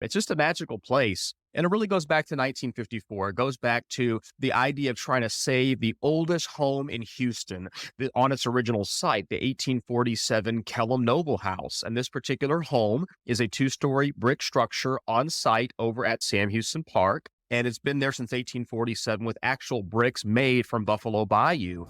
It's just a magical place. And it really goes back to 1954. It goes back to the idea of trying to save the oldest home in Houston on its original site, the 1847 Kellum-Noble House. And this particular home is a two-story brick structure on site over at Sam Houston Park. And it's been there since 1847 with actual bricks made from Buffalo Bayou.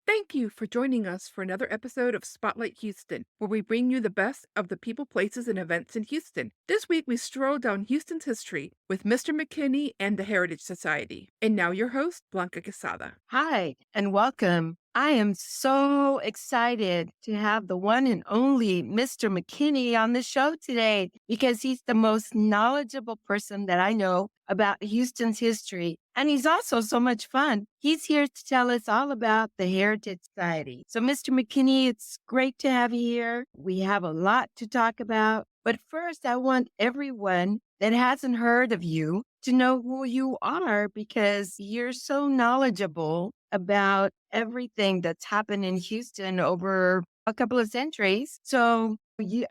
Thank you for joining us for another episode of Spotlight Houston, where we bring you the best of the people, places, and events in Houston. This week, we stroll down Houston's history with Mr. McKinney and the Heritage Society. And now your host, Blanca Quezada. Hi, and welcome. I am so excited to have the one and only Mr. McKinney on the show today because he's the most knowledgeable person that I know about Houston's history. And he's also so much fun. He's here to tell us all about the Heritage Society. So, Mr. McKinney, it's great to have you here. We have a lot to talk about. But first, I want everyone that hasn't heard of you to know who you are because you're so knowledgeable about everything that's happened in Houston over a couple of centuries. So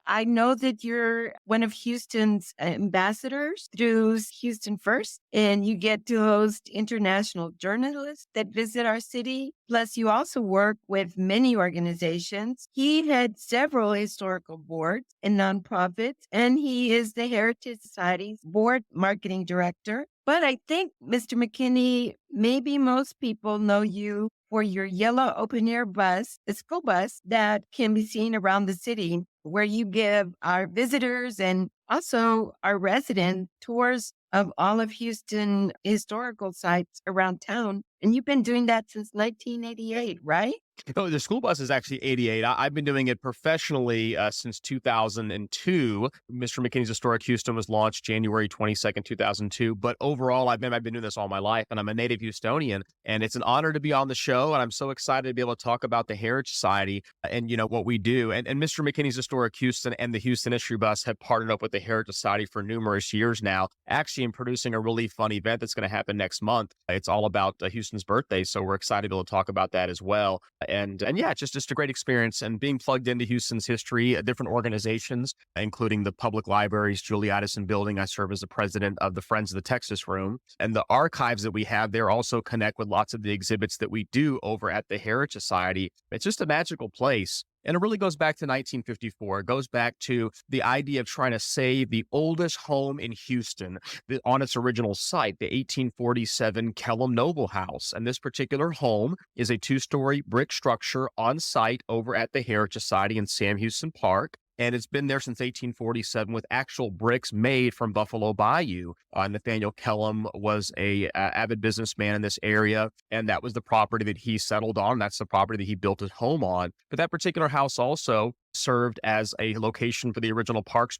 I know that you're one of Houston's ambassadors through Houston First, and you get to host international journalists that visit our city. Plus, you also work with many organizations. He had several historical boards and nonprofits, and he is the Heritage Society's board marketing director. But I think, Mr. McKinney, maybe most people know you for your yellow open-air bus, the school bus that can be seen around the city, where you give our visitors and also our residents tours of all of Houston historical sites around town. And you've been doing that since 1988, right? Oh, the school bus is actually 88. I've been doing it professionally since 2002. Mr. McKinney's Historic Houston was launched January 22nd, 2002. But overall, I've been doing this all my life, and I'm a native Houstonian. And it's an honor to be on the show. And I'm so excited to be able to talk about the Heritage Society and, what we do. And Mr. McKinney's Historic Houston and the Houston History Bus have partnered up with the Heritage Society for numerous years now. Actually, I'm producing a really fun event that's going to happen next month. It's all about Houston's birthday. So we're excited to be able to talk about that as well. And yeah, it's just a great experience and being plugged into Houston's history, different organizations, including the public libraries, Julie Addison Building. I serve as the president of the Friends of the Texas Room, and the archives that we have there also connect with lots of the exhibits that we do over at the Heritage Society. It's just a magical place. And it really goes back to 1954. It goes back to the idea of trying to save the oldest home in Houston on its original site, the 1847 Kellum-Noble House. And this particular home is a two-story brick structure on site over at the Heritage Society in Sam Houston Park. And it's been there since 1847 with actual bricks made from Buffalo Bayou. Nathaniel Kellum was a avid businessman in this area, and that was the property that he settled on. That's the property that he built his home on. But that particular house also served as a location for the original Parks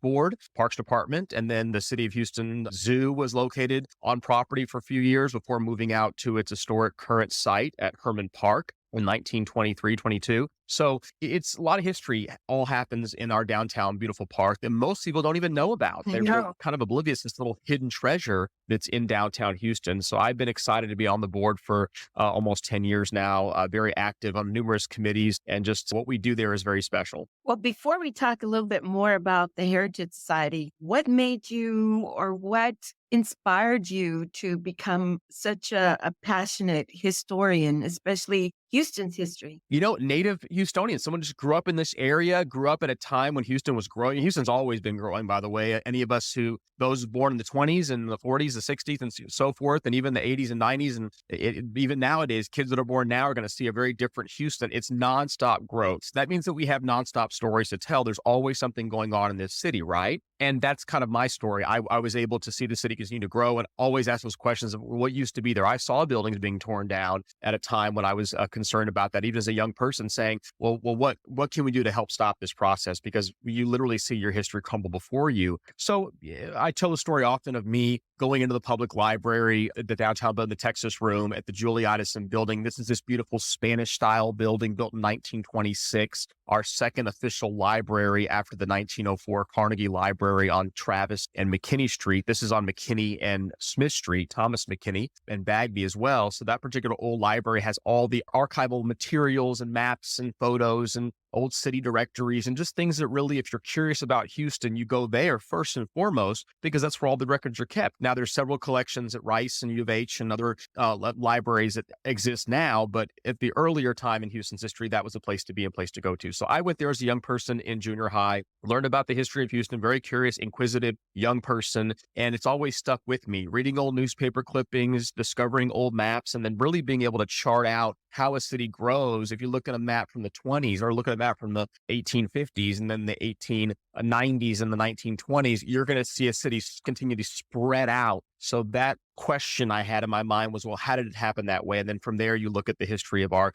Department. And then the City of Houston Zoo was located on property for a few years before moving out to its historic current site at Herman Park in 1923-22. So it's a lot of history all happens in our downtown beautiful park that most people don't even know about. They're kind of oblivious to this little hidden treasure that's in downtown Houston. So I've been excited to be on the board for almost 10 years now, very active on numerous committees, and just what we do there is very special. Well, before we talk a little bit more about the Heritage Society, what made you or what inspired you to become such a passionate historian, especially Houston's history? Native Houstonian, someone just grew up in this area, grew up at a time when Houston was growing. Houston's always been growing, by the way. Any of us those born in the 20s and the 40s, the 60s, and so forth, and even the 80s and 90s, and even nowadays, kids that are born now are going to see a very different Houston. It's nonstop growth. So that means that we have nonstop stories to tell. There's always something going on in this city, right? And that's kind of my story. I was able to see the city continue to grow and always ask those questions of what used to be there. I saw buildings being torn down at a time when I was concerned about that, even as a young person, saying, well, what can we do to help stop this process? Because you literally see your history crumble before you. So I tell the story often of me going into the public library, the downtown building, the Texas Room at the Julie Addison Building. This is this beautiful Spanish-style building built in 1926, our second official library after the 1904 Carnegie Library on Travis and McKinney Street. This is on McKinney and Smith Street, Thomas McKinney and Bagby as well. So that particular old library has all the archival materials and maps and photos and old city directories, and just things that really, if you're curious about Houston, you go there first and foremost, because that's where all the records are kept. Now, there's several collections at Rice and U of H and other libraries that exist now, but at the earlier time in Houston's history, that was a place to be and place to go to. So I went there as a young person in junior high, learned about the history of Houston, very curious, inquisitive young person, and it's always stuck with me, reading old newspaper clippings, discovering old maps, and then really being able to chart out how a city grows. If you look at a map from the 20s or look at a map from the 1850s and then the 1890s and the 1920s, you're going to see a city continue to spread out. So that question I had in my mind was, well, how did it happen that way? And then from there, you look at the history of our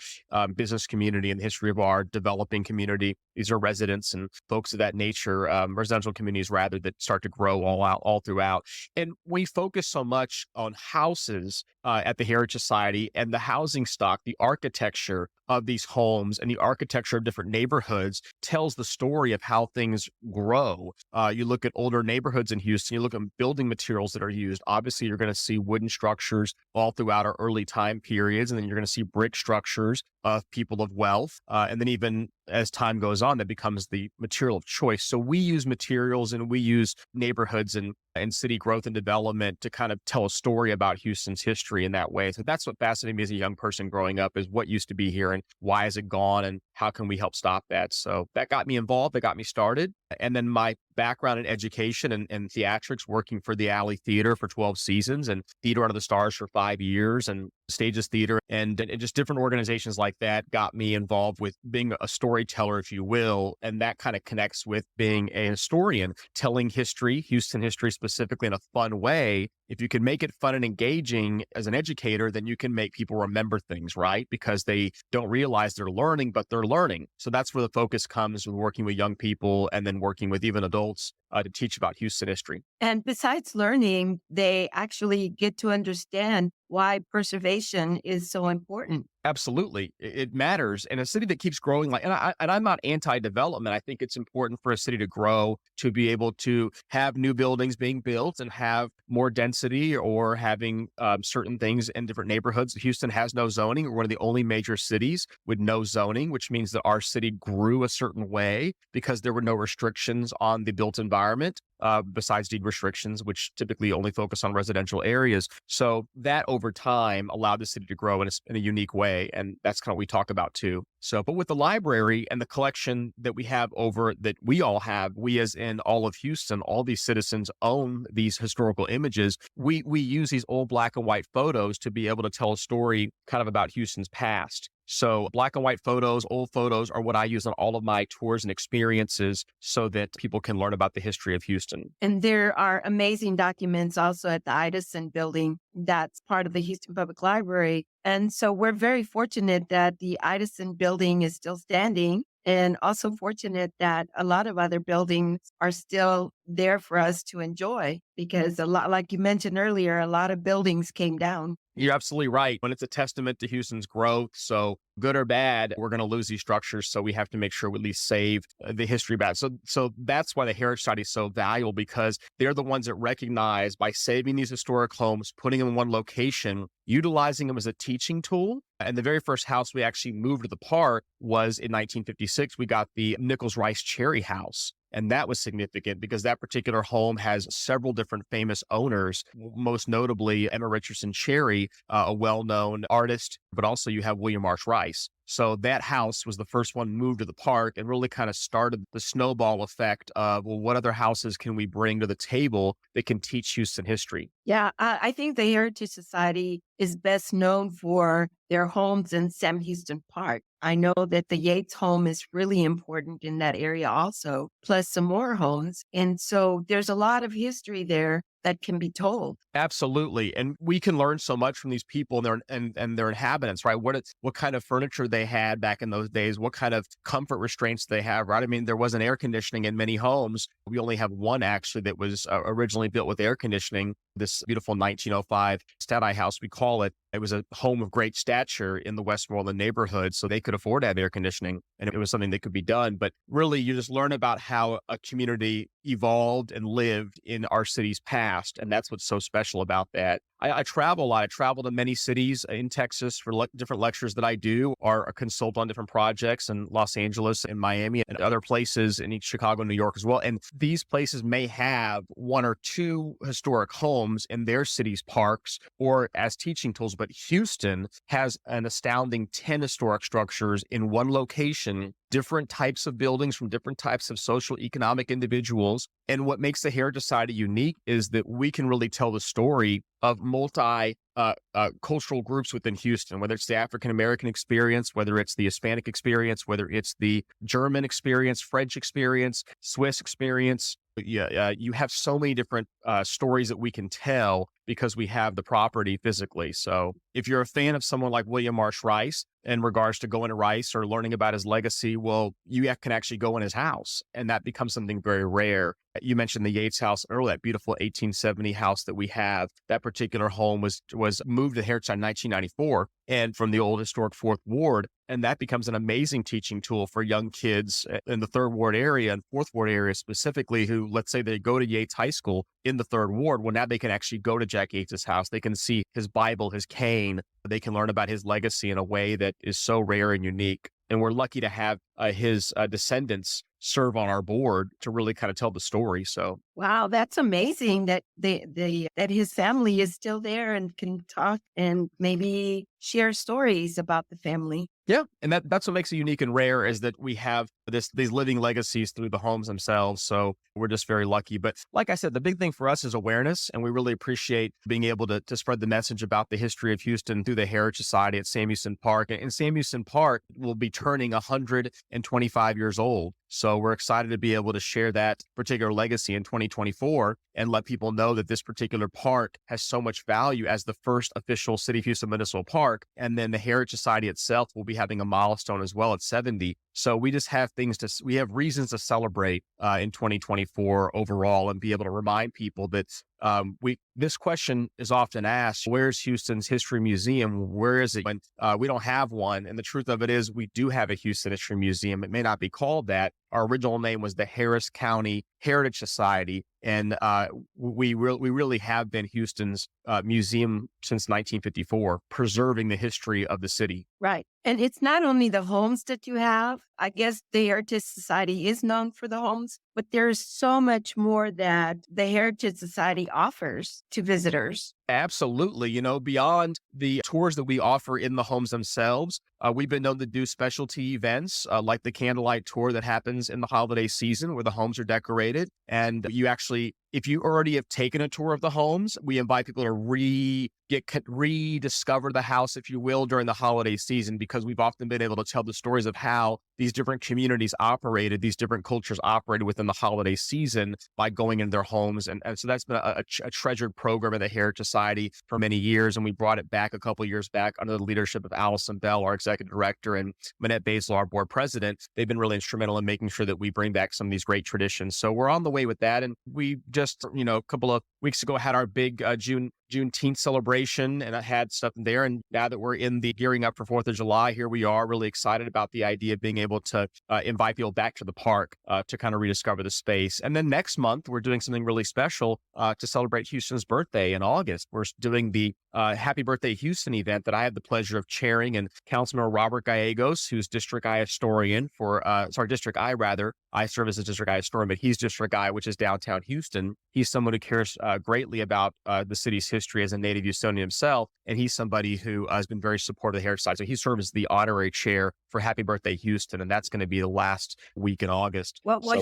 business community and the history of our developing community. These are residents and folks of that nature, residential communities rather, that start to grow all throughout. And we focus so much on houses at the Heritage Society, and the housing stock, the architecture of these homes and the architecture of different neighborhoods tells the story of how things grow. You look at older neighborhoods in Houston, you look at building materials that are used. Obviously, you're going to see wooden structures all throughout our early time periods, and then you're going to see brick structures of people of wealth. And then even as time goes on, that becomes the material of choice. So we use materials and we use neighborhoods and city growth and development to kind of tell a story about Houston's history in that way. So that's what fascinated me as a young person growing up, is what used to be here and why is it gone and how can we help stop that? So that got me involved, that got me started. And then my background in education and theatrics, working for the Alley Theater for 12 seasons and Theater Under the Stars for 5 years and Stages Theater and just different organizations like that got me involved with being a storyteller, if you will. And that kind of connects with being a historian, telling history, Houston history specifically, in a fun way. If you can make it fun and engaging as an educator, then you can make people remember things, right? Because they don't realize they're learning, but they're learning. So that's where the focus comes, with working with young people and then working with even adults to teach about Houston history. And besides learning, they actually get to understand why preservation is so important. Absolutely. It matters. And a city that keeps growing, and I'm not anti-development. I think it's important for a city to grow, to be able to have new buildings being built and have more density, or having certain things in different neighborhoods. Houston has no zoning. We're one of the only major cities with no zoning, which means that our city grew a certain way because there were no restrictions on the built environment. Besides deed restrictions, which typically only focus on residential areas. So that over time allowed the city to grow in a unique way. And that's kind of what we talk about too. So, but with the library and the collection that we have that we all have, we as in all of Houston, all these citizens own these historical images. We use these old black and white photos to be able to tell a story kind of about Houston's past. So black and white photos, old photos, are what I use on all of my tours and experiences so that people can learn about the history of Houston. And there are amazing documents also at the Idison building that's part of the Houston Public Library. And so we're very fortunate that the Idison building is still standing, and also fortunate that a lot of other buildings are still there for us to enjoy, because a lot, like you mentioned earlier, a lot of buildings came down. You're absolutely right. When it's a testament to Houston's growth, so good or bad, we're going to lose these structures. So we have to make sure we at least save the history back. So that's why the Heritage Society is so valuable, because they're the ones that recognize, by saving these historic homes, putting them in one location, utilizing them as a teaching tool. And the very first house we actually moved to the park was in 1956. We got the Nichols Rice Cherry House. And that was significant because that particular home has several different famous owners, most notably Emma Richardson Cherry, a well-known artist, but also you have William Marsh Rice. So that house was the first one moved to the park and really kind of started the snowball effect of, well, what other houses can we bring to the table that can teach Houston history? Yeah, I think the Heritage Society is best known for their homes in Sam Houston Park. I know that the Yates home is really important in that area also, plus some more homes. And so there's a lot of history there that can be told. Absolutely. And we can learn so much from these people and their inhabitants, right? What kind of furniture they had back in those days, what kind of comfort restraints they have, right? I mean, there wasn't air conditioning in many homes. We only have one actually that was originally built with air conditioning, this beautiful 1905 Stati House, we call it. It was a home of great stature in the Westmoreland neighborhood, so they could afford to have air conditioning, and it was something that could be done. But really, you just learn about how a community evolved and lived in our city's past. And that's what's so special about that. I travel a lot. I travel to many cities in Texas for different lectures that I do, or consult on different projects in Los Angeles and Miami and other places in Chicago, New York as well. And these places may have one or two historic homes in their city's parks or as teaching tools, but Houston has an astounding 10 historic structures in one location, different types of buildings from different types of social economic individuals. And what makes the Heritage Society unique is that we can really tell the story of cultural groups within Houston, whether it's the African American experience, whether it's the Hispanic experience, whether it's the German experience, French experience, Swiss experience. You have so many different stories that we can tell because we have the property physically. So if you're a fan of someone like William Marsh Rice in regards to going to Rice or learning about his legacy, well, you can actually go in his house, and that becomes something very rare. You mentioned the Yates House earlier, that beautiful 1870 house that we have. That particular home was moved to the Heritage in 1994 and from the old historic Fourth Ward. And that becomes an amazing teaching tool for young kids in the Third Ward area and Fourth Ward area specifically, who, let's say they go to Yates High School in the Third Ward. Well, now they can actually go to Jack Yates' house. They can see his Bible, his cane. They can learn about his legacy in a way that is so rare and unique. And we're lucky to have his descendants serve on our board to really kind of tell the story. So, wow, that's amazing that that his family is still there and can talk and maybe share stories about the family. Yeah, and that's what makes it unique and rare, is that we have these living legacies through the homes themselves. So we're just very lucky. But like I said, the big thing for us is awareness, and we really appreciate being able to spread the message about the history of Houston through the Heritage Society at Sam Houston Park. And Sam Houston Park will be turning 125 years old. So we're excited to be able to share that particular legacy in 2024 and let people know that this particular park has so much value as the first official City of Houston municipal park. And then the Heritage Society itself will be having a milestone as well at 70. So we just have we have reasons to celebrate in 2024 overall, and be able to remind people that this question is often asked: where's Houston's History Museum? Where is it? When we don't have one. And the truth of it is, we do have a Houston History Museum. It may not be called that. Our original name was the Harris County Heritage Society. And we really have been Houston's museum since 1954, preserving the history of the city. Right. And it's not only the homes that you have. I guess the Heritage Society is known for the homes, but there's so much more that the Heritage Society offers to visitors. Absolutely. Beyond the tours that we offer in the homes themselves, we've been known to do specialty events like the candlelight tour that happens in the holiday season, where the homes are decorated. And if you already have taken a tour of the homes, we invite people to rediscover the house, if you will, during the holiday season, because we've often been able to tell the stories of how these different communities operated, these different cultures operated within the holiday season by going into their homes. And so that's been a treasured program at the Heritage Society for many years. And we brought it back a couple of years back under the leadership of Allison Bell, our executive director, and Minette Basil, our board president. They've been really instrumental in making sure that we bring back some of these great traditions. So we're on the way with that. And we just, a couple of weeks ago had our big Juneteenth celebration, and I had stuff there. And now that we're in the gearing up for 4th of July, here we are really excited about the idea of being able to invite people back to the park to kind of rediscover the space. And then next month, we're doing something really special to celebrate Houston's birthday in August. We're doing the Happy Birthday Houston event that I have the pleasure of chairing, and Councilmember Robert Gallegos, who's District I historian District I rather. I serve as a District I historian, but he's District I, which is downtown Houston. He's someone who cares greatly about the city's history as a native Houstonian himself, and he's somebody who has been very supportive of the Heritage Society. So he serves as the honorary chair for Happy Birthday Houston, and that's going to be the last week in August. Well, so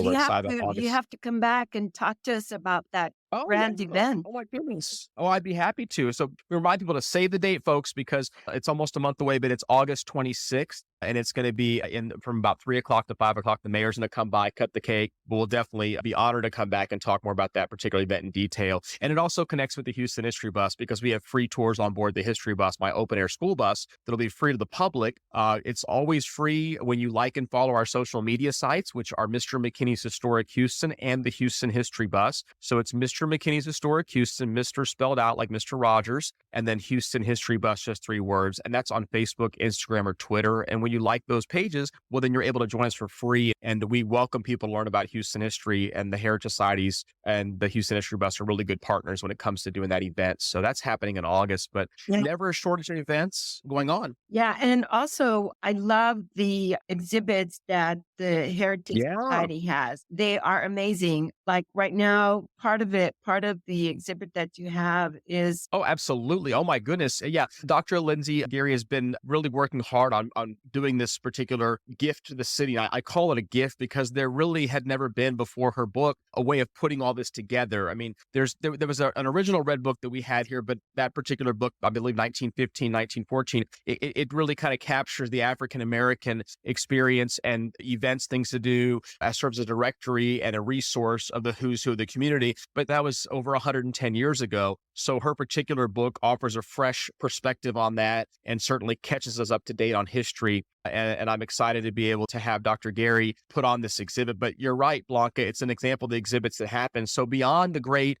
you have to come back and talk to us about that grand event. Oh my goodness. Oh, I'd be happy to. So we remind people to save the date, folks, because it's almost a month away, but it's August 26th. And it's going to be from about 3 o'clock to 5 o'clock. The mayor's going to come by, cut the cake. But we'll definitely be honored to come back and talk more about that particular event in detail. And it also connects with the Houston History Bus, because we have free tours on board the History Bus, my open air school bus, that'll be free to the public. It's always free when you like and follow our social media sites, which are Mister McKinney's Historic Houston and the Houston History Bus. So it's Mister McKinney's Historic Houston, Mr. spelled out like Mr. Rogers, and then Houston History Bus, just 3 words. And that's on Facebook, Instagram, or Twitter. And when you like those pages, well, then you're able to join us for free. And we welcome people to learn about Houston history, and the Heritage Societies and the Houston History Bus are really good partners when it comes to doing that event. So that's happening in August, but Yeah. never a shortage of events going on. Yeah. And also, I love the exhibits that the Heritage Yeah. Society has. They are amazing. Like right now, part of the exhibit that you have is. Oh, absolutely. Oh, my goodness. Yeah. Dr. Lindsay Gary has been really working hard on doing this particular gift to the city. I call it a gift because there really had never been before her book a way of putting all this together. I mean, there was an original red book that we had here, but that particular book, I believe 1915, 1914, it really kind of captures the African-American experience and events, things to do, serves as a directory and a resource of the who's who of the community. But that was over 110 years ago. So her particular book offers a fresh perspective on that and certainly catches us up to date on history. And I'm excited to be able to have Dr. Gary put on this exhibit. But you're right, Blanca, it's an example of the exhibits that happen. So beyond the great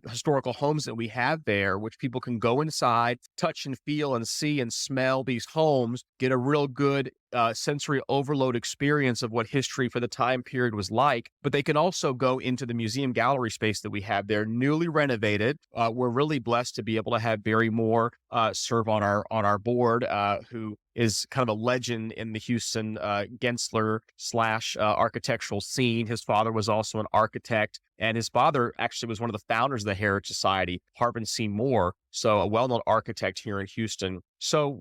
historical homes that we have there, which people can go inside, touch and feel and see and smell these homes, get a real good sensory overload experience of what history for the time period was like. But they can also go into the museum gallery space that we have there, newly renovated. We're really blessed to be able to have Barry Moore serve on our board, who is kind of a legend in the Houston Gensler / architectural scene. His father was also an architect, and his father actually was one of the founders of the Heritage Society, Harbin C. Moore, so a well-known architect here in Houston. So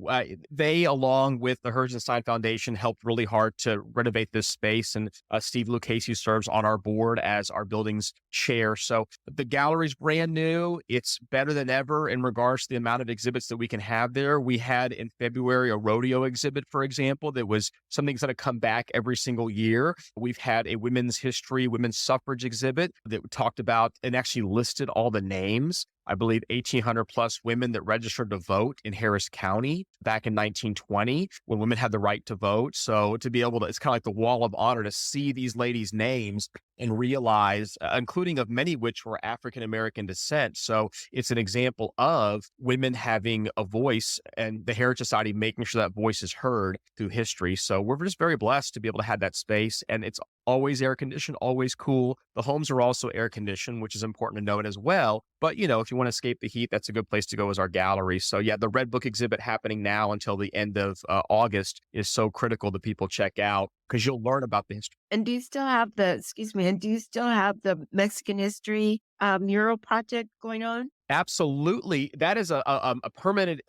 they, along with the Hergenstein Foundation, helped really hard to renovate this space. And Steve Lucchese serves on our board as our building's chair. So the gallery's brand new. It's better than ever in regards to the amount of exhibits that we can have there. We had in February a rodeo exhibit, for example, that was something that's going to come back every single year. We've had a women's history, women's suffrage exhibit that talked about and actually listed all the names. I believe 1,800 plus women that registered to vote in Harris County back in 1920 when women had the right to vote. So to be able to, it's kind of like the wall of honor to see these ladies' names and realize, including of many which were African-American descent. So it's an example of women having a voice and the Heritage Society making sure that voice is heard through history. So we're just very blessed to be able to have that space, and it's always air conditioned, always cool. The homes are also air conditioned, which is important to note as well. But, you know, if you want to escape the heat, that's a good place to go as our gallery. So yeah, the Red Book exhibit happening now until the end of August is so critical that people check out because you'll learn about the history. And do you still have the Mexican history mural project going on? Absolutely. That is a permanent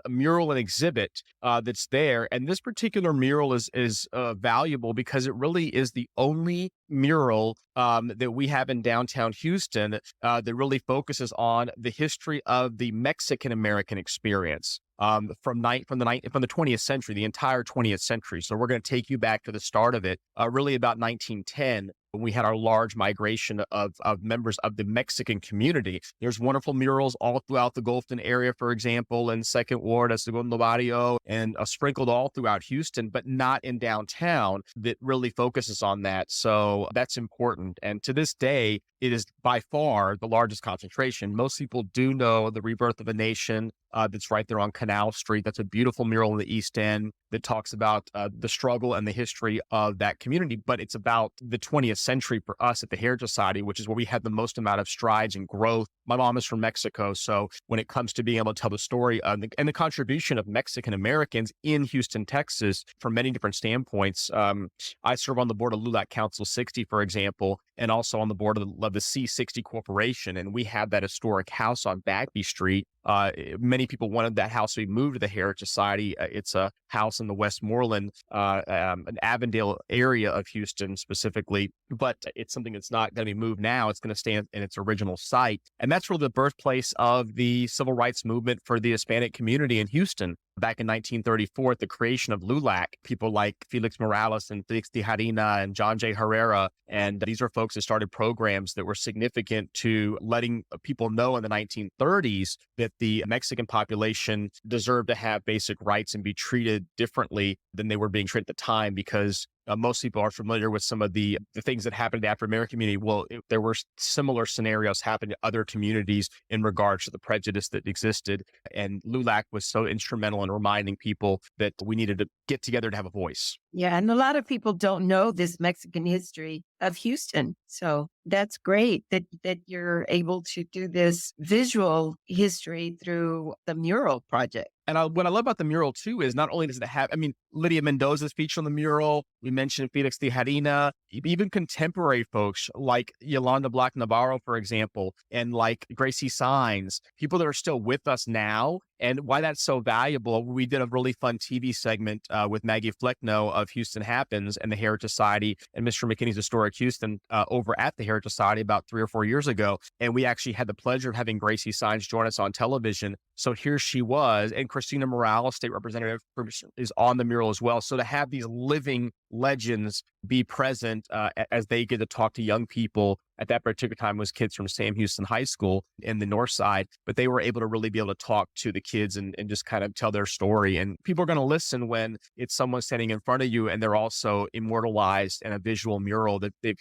mural and exhibit that's there. And this particular mural is valuable because it really is the only mural that we have in downtown Houston that really focuses on the history of the Mexican-American experience. From the 20th century, the entire 20th century. So we're going to take you back to the start of it, really about 1910, when we had our large migration of members of the Mexican community. There's wonderful murals all throughout the Golfton area, for example, and Second Ward, as Segundo Barrio, and sprinkled all throughout Houston, but not in downtown, that really focuses on that. So that's important. And to this day, it is by far the largest concentration. Most people do know the Rebirth of a Nation that's right there on Canal Street. That's a beautiful mural in the East End that talks about the struggle and the history of that community. But it's about the 20th century for us at the Heritage Society, which is where we had the most amount of strides and growth. My mom is from Mexico. So when it comes to being able to tell the story and the contribution of Mexican Americans in Houston, Texas, from many different standpoints, I serve on the board of LULAC Council 60, for example, and also on the board of the C60 Corporation. And we have that historic house on Bagby Street. Many people wanted that house to be moved to the Heritage Society. It's a house in the Westmoreland, an Avondale area of Houston specifically, but it's something that's not going to be moved now. It's going to stay in its original site. And that's really the birthplace of the civil rights movement for the Hispanic community in Houston. Back in 1934, at the creation of LULAC, people like Felix Morales and Felix Tijerina and John J. Herrera, and these are folks that started programs that were significant to letting people know in the 1930s that the Mexican population deserved to have basic rights and be treated differently than they were being treated at the time, because most people are familiar with some of the things that happened in the African-American community. Well, there were similar scenarios happening to other communities in regards to the prejudice that existed. And LULAC was so instrumental in reminding people that we needed to get together to have a voice. Yeah, and a lot of people don't know this Mexican history of Houston. So that's great that you're able to do this visual history through the mural project. And what I love about the mural too is not only does it have, Lydia Mendoza's featured on the mural. We mentioned Felix de Harina, even contemporary folks like Yolanda Black Navarro, for example, and like Gracie Sines, people that are still with us now. And why that's so valuable, we did a really fun TV segment with Maggie Flecknoe of Houston Happens and the Heritage Society and Mr. McKinney's Historic Houston over at the Heritage Society about 3 or 4 years ago. And we actually had the pleasure of having Gracie Sines join us on television. So here she was, and Christina Morales, state representative, is on the mural as well. So to have these living legends be present as they get to talk to young people at that particular time was kids from Sam Houston High School in the North Side, but they were able to really be able to talk to the kids and just kind of tell their story. And people are going to listen when it's someone standing in front of you and they're also immortalized in a visual mural that they've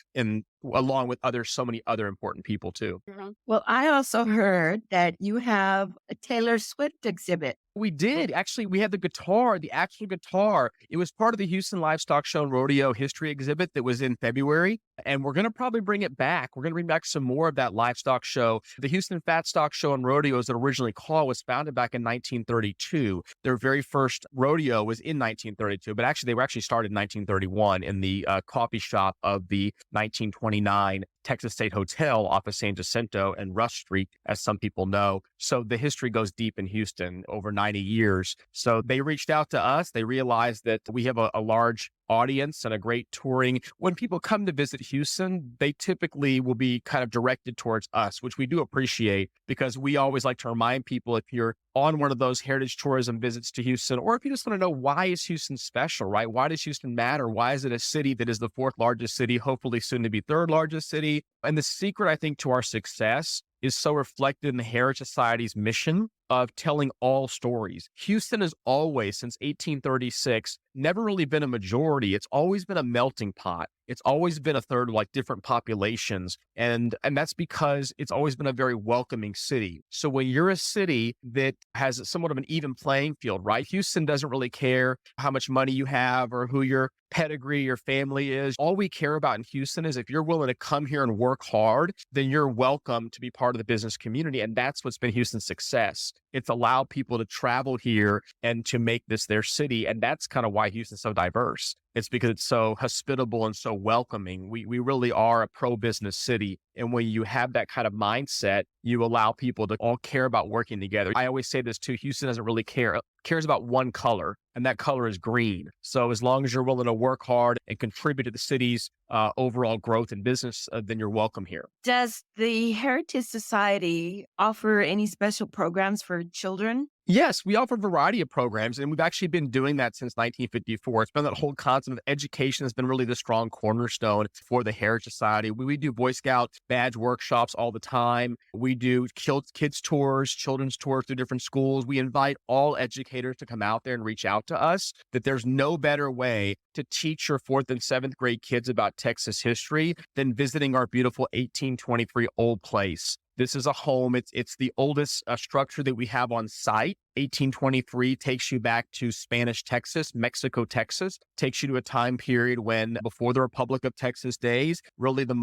along with so many other important people too. Well, I also heard that you have a Taylor Swift exhibit. We did. Actually, we had the actual guitar. It was part of the Houston Livestock Show and Rodeo History exhibit that was in February. And we're going to probably bring it back. We're going to bring back some more of that livestock show. The Houston Fat Stock Show and Rodeo, as it originally called, was founded back in 1932. Their very first rodeo was in 1932, but actually, they were started in 1931 in the coffee shop of the 1929 Texas State Hotel off of San Jacinto and Rush Street, as some people know. So the history goes deep in Houston, over 90 years. So they reached out to us. They realized that we have a large audience and a great touring. When people come to visit Houston, they typically will be kind of directed towards us, which we do appreciate because we always like to remind people if you're on one of those heritage tourism visits to Houston, or if you just want to know why is Houston special, right? Why does Houston matter? Why is it a city that is the 4th largest city, hopefully soon to be 3rd largest city? And the secret, I think, to our success is so reflected in the Heritage Society's mission of telling all stories. Houston has always, since 1836, never really been a majority. It's always been a melting pot. It's always been a third of like different populations. And that's because it's always been a very welcoming city. So when you're a city that has somewhat of an even playing field, right? Houston doesn't really care how much money you have or who your pedigree, your family is. All we care about in Houston is if you're willing to come here and work hard, then you're welcome to be part of the business community. And that's what's been Houston's success. It's allowed people to travel here and to make this their city. And that's kind of why Houston's so diverse. It's because it's so hospitable and so welcoming. We really are a pro-business city. And when you have that kind of mindset, you allow people to all care about working together. I always say this too, Houston doesn't really cares about one color, and that color is green. So as long as you're willing to work hard and contribute to the city's overall growth and business, then you're welcome here. Does the Heritage Society offer any special programs for children? Yes, we offer a variety of programs, and we've actually been doing that since 1954. It's been that whole concept of education has been really the strong cornerstone for the Heritage Society. We do Boy Scout badge workshops all the time. We do kids tours, children's tours through different schools. We invite all educators to come out there and reach out to us, that there's no better way to teach your 4th and 7th grade kids about Texas history than visiting our beautiful 1823 Old Place. This is a home. It's the oldest structure that we have on site. 1823 takes you back to Spanish Texas, Mexico, Texas, takes you to a time period when before the Republic of Texas days, really the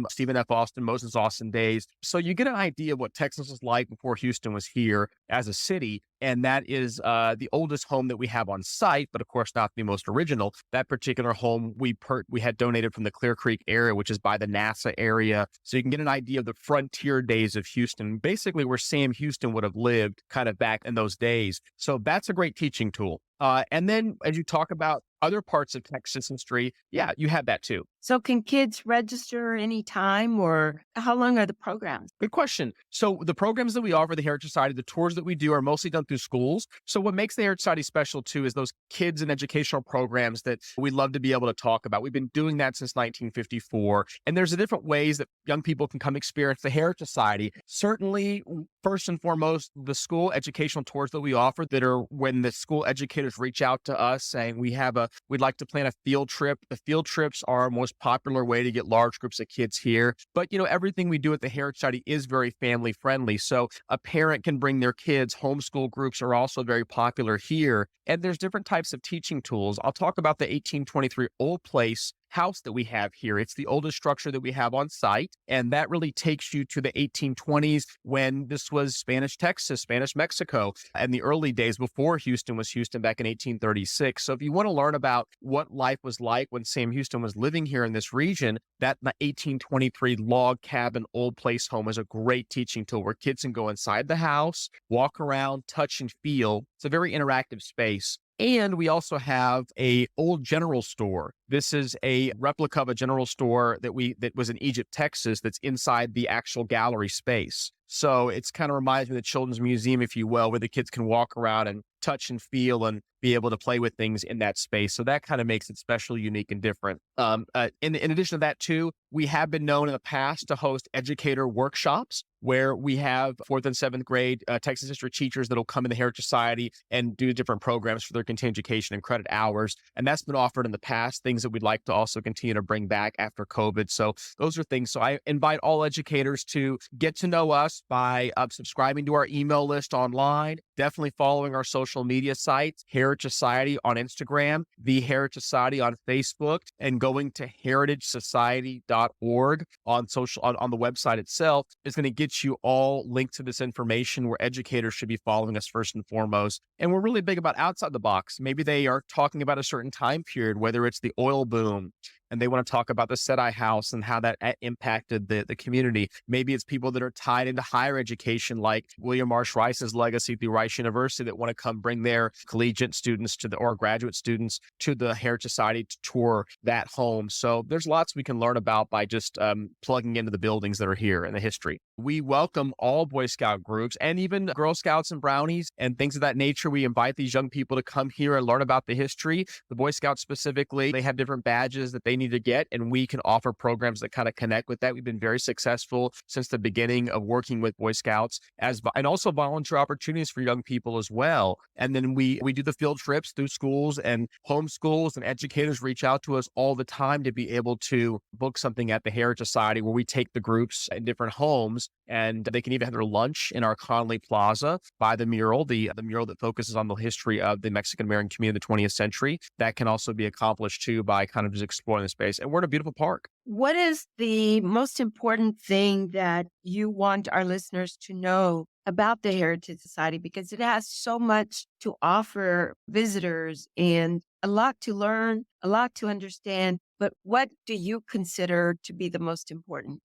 Stephen F. Austin, Moses Austin days. So you get an idea of what Texas was like before Houston was here as a city. And that is the oldest home that we have on site, but of course not the most original. That particular home we had donated from the Clear Creek area, which is by the NASA area. So you can get an idea of the frontier days of Houston, basically where Sam Houston would have lived kind of back in those days. So that's a great teaching tool. And then as you talk about other parts of Texas history, yeah, you have that too. So can kids register anytime, or how long are the programs? Good question. So the programs that we offer, the Heritage Society, the tours that we do are mostly done through schools. So what makes the Heritage Society special too is those kids and educational programs that we love to be able to talk about. We've been doing that since 1954. And there's different ways that young people can come experience the Heritage Society. Certainly, first and foremost, the school educational tours that we offer that are when the school educators educators reach out to us saying we'd like to plan a field trip. The field trips are our most popular way to get large groups of kids here. But, everything we do at the Heritage Society is very family friendly. So a parent can bring their kids. Homeschool groups are also very popular here. And there's different types of teaching tools. I'll talk about the 1823 Old Place house that we have here. It's the oldest structure that we have on site. And that really takes you to the 1820s when this was Spanish Texas, Spanish Mexico, and the early days before Houston was Houston back in 1836. So if you want to learn about what life was like when Sam Houston was living here in this region, that 1823 log cabin old place home is a great teaching tool where kids can go inside the house, walk around, touch and feel. It's a very interactive space. And we also have a old general store. This is a replica of a general store that was in Egypt, Texas, that's inside the actual gallery space. So it's kind of reminds me of the Children's Museum, if you will, where the kids can walk around and touch and feel and be able to play with things in that space. So that kind of makes it special, unique, and different. In addition to that, too, we have been known in the past to host educator workshops where we have 4th and 7th grade Texas history teachers that will come in the Heritage Society and do different programs for their continuing education and credit hours. And that's been offered in the past, things that we'd like to also continue to bring back after COVID. So those are things. So I invite all educators to get to know us by subscribing to our email list online, definitely following our social media sites, Heritage Society on Instagram, the Heritage Society on Facebook, and going to heritagesociety.org on the website itself is going to get you all linked to this information where educators should be following us first and foremost. And we're really big about outside the box. Maybe they are talking about a certain time period, whether it's the oil boom, and they want to talk about the Sedai House and how that impacted the community. Maybe it's people that are tied into higher education, like William Marsh Rice's legacy through Rice University, that want to come bring their collegiate students or graduate students to the Heritage Society to tour that home. So there's lots we can learn about by just plugging into the buildings that are here and the history. We welcome all Boy Scout groups and even Girl Scouts and Brownies and things of that nature. We invite these young people to come here and learn about the history. The Boy Scouts specifically, they have different badges that they need to get, and we can offer programs that kind of connect with that. We've been very successful since the beginning of working with Boy Scouts and also volunteer opportunities for young people as well. And then we do the field trips through schools and homeschools, and educators reach out to us all the time to be able to book something at the Heritage Society where we take the groups in different homes, and they can even have their lunch in our Conley Plaza by the mural, the mural that focuses on the history of the Mexican-American community in the 20th century. That can also be accomplished too by kind of just exploring the space. And we're in a beautiful park. What is the most important thing that you want our listeners to know about the Heritage Society? Because it has so much to offer visitors and a lot to learn, a lot to understand. But what do you consider to be the most important?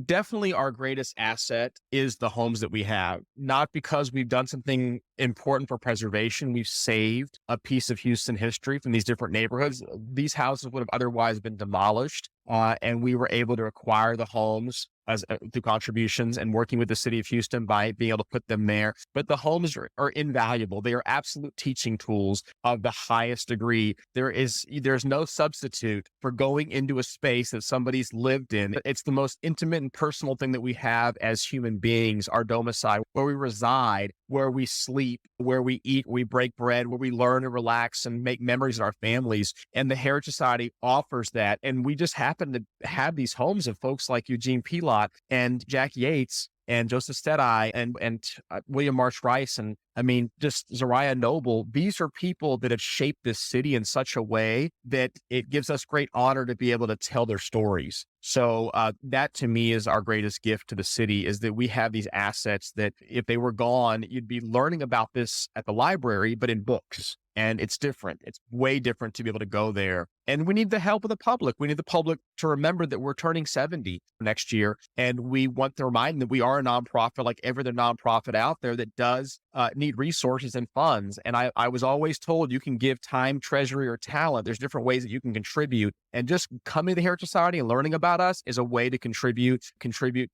Definitely our greatest asset is the homes that we have, not because we've done something important for preservation. We've saved a piece of Houston history from these different neighborhoods. These houses would have otherwise been demolished, and we were able to acquire the homes through contributions and working with the city of Houston by being able to put them there. But the homes are invaluable. They are absolute teaching tools of the highest degree. There's no substitute for going into a space that somebody's lived in. It's the most intimate and personal thing that we have as human beings, our domicile, where we reside, where we sleep, where we eat, we break bread, where we learn and relax and make memories in our families. And the Heritage Society offers that. And we just happen to have these homes of folks like Eugene Pilot and Jack Yates and Joseph Stedai and William Marsh Rice and just Zariah Noble. These are people that have shaped this city in such a way that it gives us great honor to be able to tell their stories. So that to me is our greatest gift to the city, is that we have these assets that if they were gone, you'd be learning about this at the library, but in books. And it's different. It's way different to be able to go there. And we need the help of the public. We need the public to remember that we're turning 70 next year. And we want to remind them that we are a nonprofit like every other nonprofit out there that does need resources and funds. And I was always told you can give time, treasury, or talent. There's different ways that you can contribute. And just coming to the Heritage Society and learning about us is a way to contribute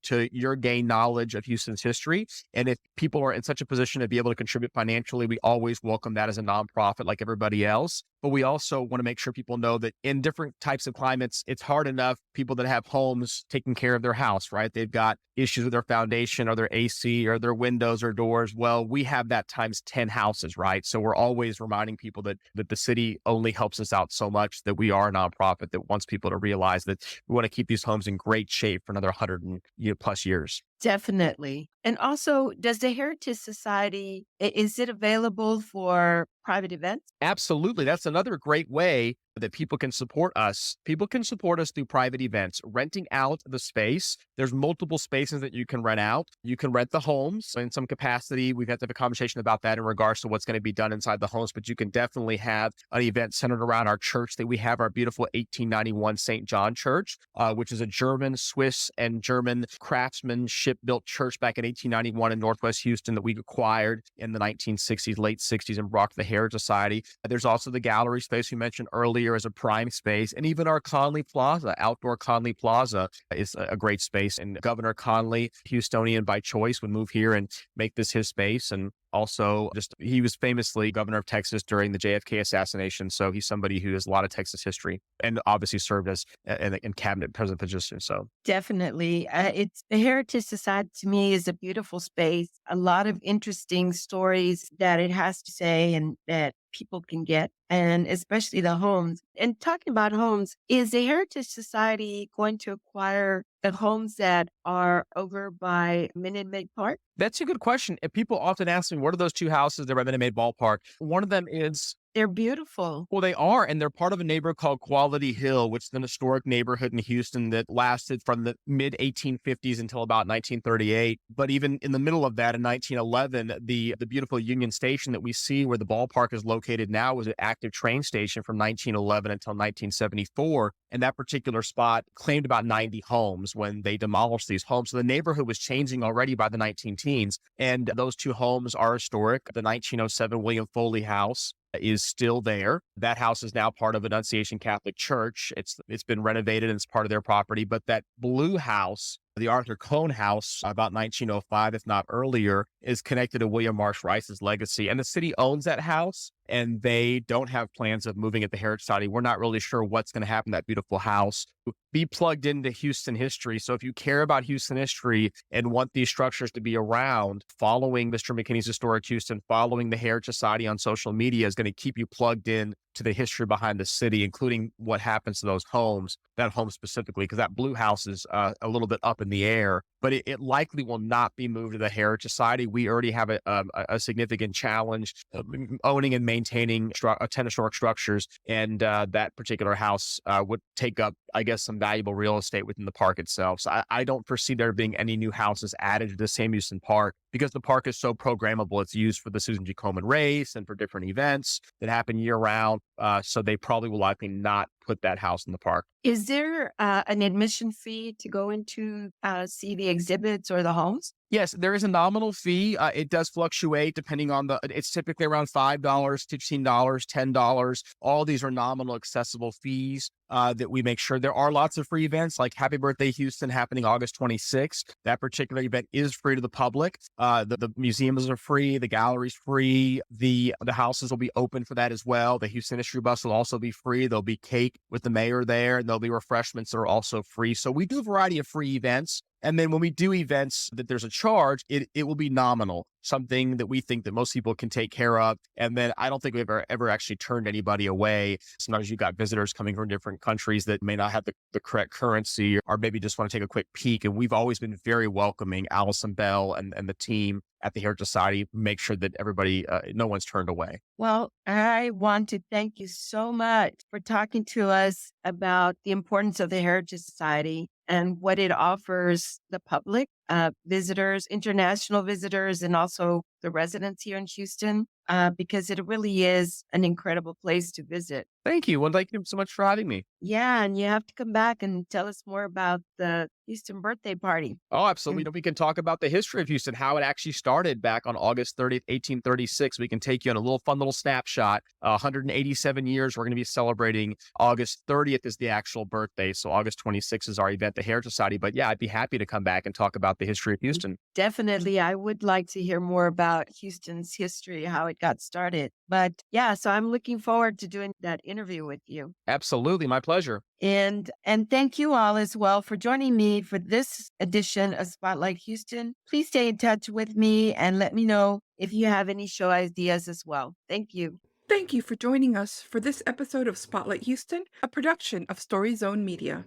to your gain knowledge of Houston's history. And if people are in such a position to be able to contribute financially, we always welcome that as a nonprofit like everybody else. But we also want to make sure people know that that in different types of climates, it's hard enough people that have homes taking care of their house, right? They've got issues with their foundation or their AC or their windows or doors. Well, we have that times 10 houses, right? So we're always reminding people that the city only helps us out so much, that we are a nonprofit that wants people to realize that we want to keep these homes in great shape for another 100 and, plus years. Definitely. And also, does the Heritage Society, is it available for private events? Absolutely. That's another great way that people can support us. People can support us through private events, renting out the space. There's multiple spaces that you can rent out. You can rent the homes in some capacity. We've had to have a conversation about that in regards to what's going to be done inside the homes, but you can definitely have an event centered around our church that we have, our beautiful 1891 St. John Church, which is a German, Swiss, and German craftsmanship built church back in 1891 in Northwest Houston that we acquired in the 1960s, late 60s, and brought to the Heritage Society. There's also the gallery space we mentioned earlier as a prime space, and even our Conley Plaza, outdoor Conley Plaza, is a great space. And Governor Conley, Houstonian by choice, would move here and make this his space. And also, he was famously governor of Texas during the JFK assassination. So he's somebody who has a lot of Texas history and obviously served as in cabinet president position. So Definitely. It's the Heritage Society to me is a beautiful space, a lot of interesting stories that it has to say and that people can get, and especially the homes. And talking about homes, is the Heritage Society going to acquire the homes that are over by Minute Maid Park? that's a good question. And people often ask me, what are those two houses that are at Minute Maid Ballpark? One of them is They're beautiful. Well, they are, and they're part of a neighborhood called Quality Hill, which is an historic neighborhood in Houston that lasted from the mid 1850s until about 1938. But even in the middle of that, in 1911, the beautiful Union Station that we see where the ballpark is located now was an active train station from 1911 until 1974. And that particular spot claimed about 90 homes when they demolished these homes. So the neighborhood was changing already by the 19-teens. And those two homes are historic. The 1907 William Foley House is still there. That house is now part of Annunciation Catholic Church. It's been renovated and it's part of their property. But that blue house, the Arthur Cohn House, about 1905, if not earlier, is connected to William Marsh Rice's legacy. And the city owns that house, and they don't have plans of moving it to Heritage Society. We're not really sure what's going to happen to that beautiful house. Be plugged into Houston history. So if you care about Houston history and want these structures to be around, following Mr. McKinney's Historic Houston, following the Heritage Society on social media is going to keep you plugged in to the history behind the city, including what happens to those homes, that home specifically, because that blue house is a little bit up in the air, but it likely will not be moved to the Heritage Society. We already have a significant challenge owning and maintaining 10 historic structures, and that particular house would take up, I guess, some valuable real estate within the park itself. So I don't foresee there being any new houses added to the Sam Houston Park because the park is so programmable. It's used for the Susan G. Komen race and for different events that happen year round. So they probably will likely not put that house in the park. Is there an admission fee to go into see the exhibits or the homes? Yes, there is a nominal fee. It does fluctuate depending on it's typically around $5, $15, $10. All these are nominal accessible fees that we make sure. There are lots of free events like Happy Birthday Houston happening August 26th. That particular event is free to the public. The museums are free. The gallery's free. The houses will be open for that as well. The Houston History Bus will also be free. There'll be cake with the mayor there, and there'll be refreshments that are also free. So we do a variety of free events. And then when we do events that there's a charge, it will be nominal, something that we think that most people can take care of. And then I don't think we've ever actually turned anybody away. Sometimes you've got visitors coming from different countries that may not have the correct currency or maybe just want to take a quick peek. And we've always been very welcoming. Allison Bell and the team at the Heritage Society make sure that everybody, no one's turned away. Well, I want to thank you so much for talking to us about the importance of the Heritage Society and what it offers the public, visitors, international visitors, and also the residents here in Houston, because it really is an incredible place to visit. Thank you. Well, thank you so much for having me. Yeah, and you have to come back and tell us more about the Houston birthday party. Oh, absolutely. We can talk about the history of Houston, how it actually started back on August 30th, 1836. We can take you on a fun little snapshot. 187 years. We're going to be celebrating. August 30th is the actual birthday. So August 26th is our event, the Heritage Society. But yeah, I'd be happy to come back and talk about the history of Houston. Definitely. I would like to hear more about Houston's history, how it it got started. But yeah, so I'm looking forward to doing that interview with you. Absolutely. My pleasure. And thank you all as well for joining me for this edition of Spotlight Houston. Please stay in touch with me and let me know if you have any show ideas as well. Thank you. Thank you for joining us for this episode of Spotlight Houston, a production of Story Zone Media.